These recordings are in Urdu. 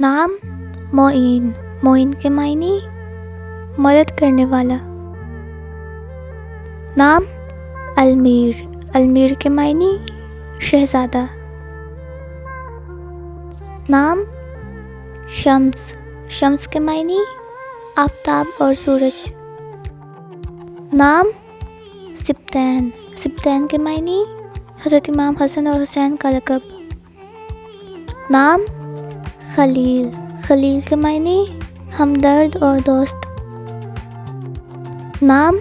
نام معین، معین کے معنی مدد کرنے والا. نام المیر، المیر کے معنی شہزادہ. نام شمس، شمس کے معنی آفتاب اور سورج. نام سبطین، سبطین کے معنی حضرت امام حسن اور حسین کا لقب. نام خلیل، خلیل کے معنی ہمدرد اور دوست. نام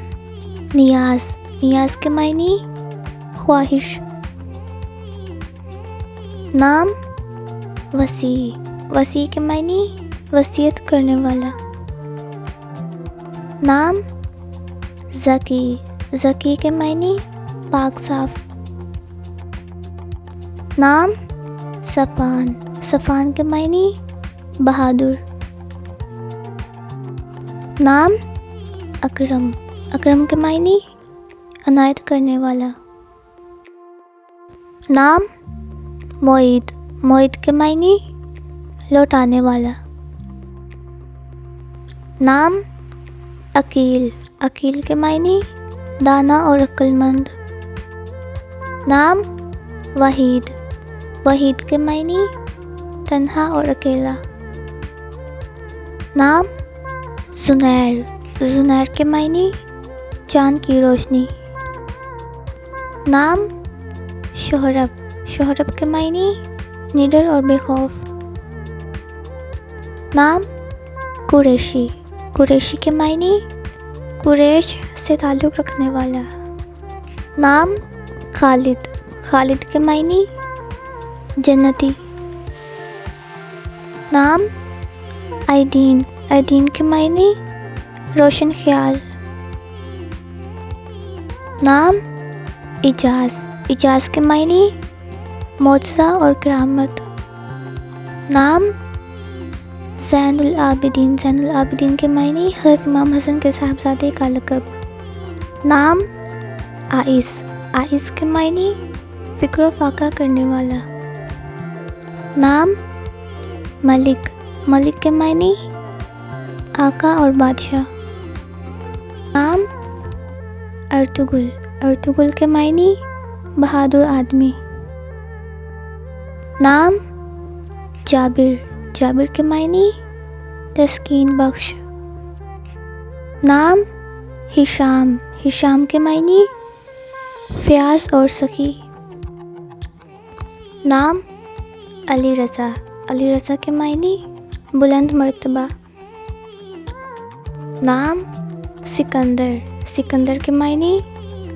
نیاز، نیاز کے معنی خواہش. نام وسیع، وسیع کے معنی وصیت کرنے والا. نام ذکی، ذکی کے معنی پاک صاف. نام صفان، صفان کے معنی بہادر. نام اکرم، اکرم کے معنی عنایت کرنے والا. نام معید، معید کے معنی لوٹانے والا. نام عقیل، عقیل کے معنی دانا اور عقل مند. نام وحید، وحید کے معنی تنہا اور اکیلا. نام زنیر، زنیر کے معنی چاند کی روشنی. نام شہرب، شہرب کے معنی نڈر اور بے خوف. نام قریشی، قریشی کے معنی قریش سے تعلق رکھنے والا. نام خالد، خالد کے معنی جنتی. نام ایدین، ایدین کے معنی روشن خیال. نام اجاز، اجاز کے معنی معجزہ اور کرامت. نام زین العابدین، زین العابدین کے معنی حضرت امام حسن کے صاحبزادے کا لقب. نام عائز، عائز کے معنی فکر و فاقہ کرنے والا. نام ملک، ملک کے معنی آقا اور بادشاہ. نام ارطغرل، ارطغرل کے معنی بہادر آدمی. نام جابر، جابر کے معنی تسکین بخش. نام ہشام، ہشام کے معنی فیاض اور سخی. نام علی رضا، علی رضا کے معنی بلند مرتبہ. نام سکندر، سکندر کے معنی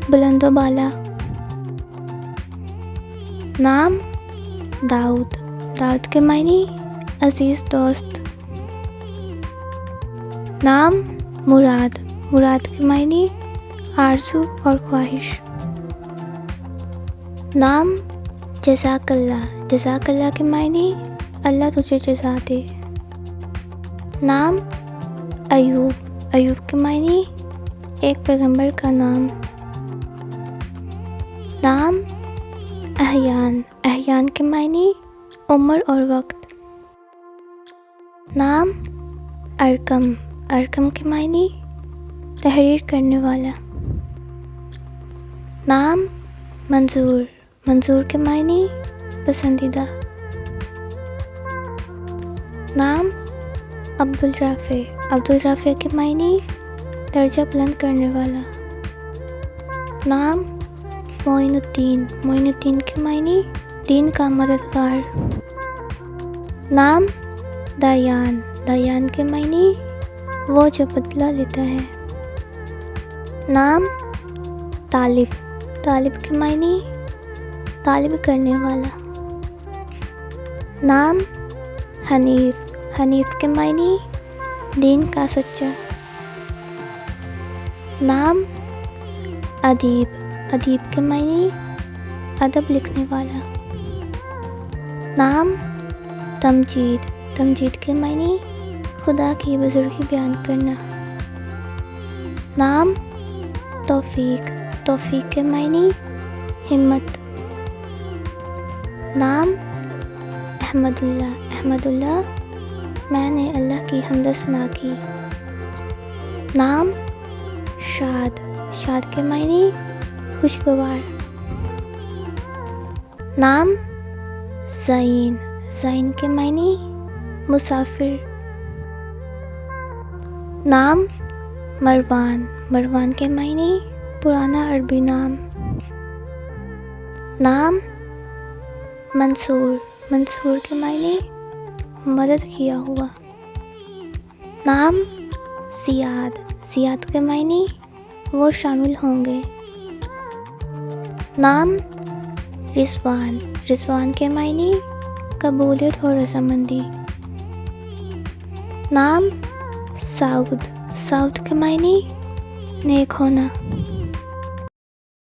بلند و بالا. نام داؤد، داؤد کے معنی عزیز دوست. نام مراد، مراد کے معنی آرزو اور خواہش. نام جزاک اللہ، جزاک اللہ کے معنی اللہ تجھے جزا دے. نام ایوب، ایوب کے معنی ایک پیغمبر کا نام. نام احیان، احیان کے معنی عمر اور وقت. نام ارکم، ارکم کے معنی تحریر کرنے والا. نام منظور، منظور کے معنی پسندیدہ. نام عبدالرافع، عبدالرافع کے معنی درجہ بلند کرنے والا. نام معین الدین، معین الدین کے معنی دین کا مددگار. نام دیان، دیان کے معنی وہ جو بدلہ لیتا ہے. نام طالب، طالب کے معنی طالب کرنے والا. نام حنیف، حنیف کے معنی دین کا سچا. نام ادیب، ادیب کے معنی ادب لکھنے والا. نام تمجید، تمجید کے معنی خدا کی بزرگی بیان کرنا. نام توفیق، توفیق کے معنی ہمت. نام احمد اللہ، احمد اللہ میں نے اللہ کی حمد و ثنا کی۔ نام شاد، شاد کے معنی خوشگوار۔ نام زعین، زعین کے معنی مسافر۔ نام مروان، مروان کے معنی پرانا عربی نام۔ نام منصور، منصور کے معنی مدد کیا ہوا۔ نام زیاد، زیاد کے معنی وہ شامل ہوں گے۔ نام رضوان، رضوان کے معنی قبولیت اور رضامندی۔ نام سعود، سعود کے معنی نیک ہونا۔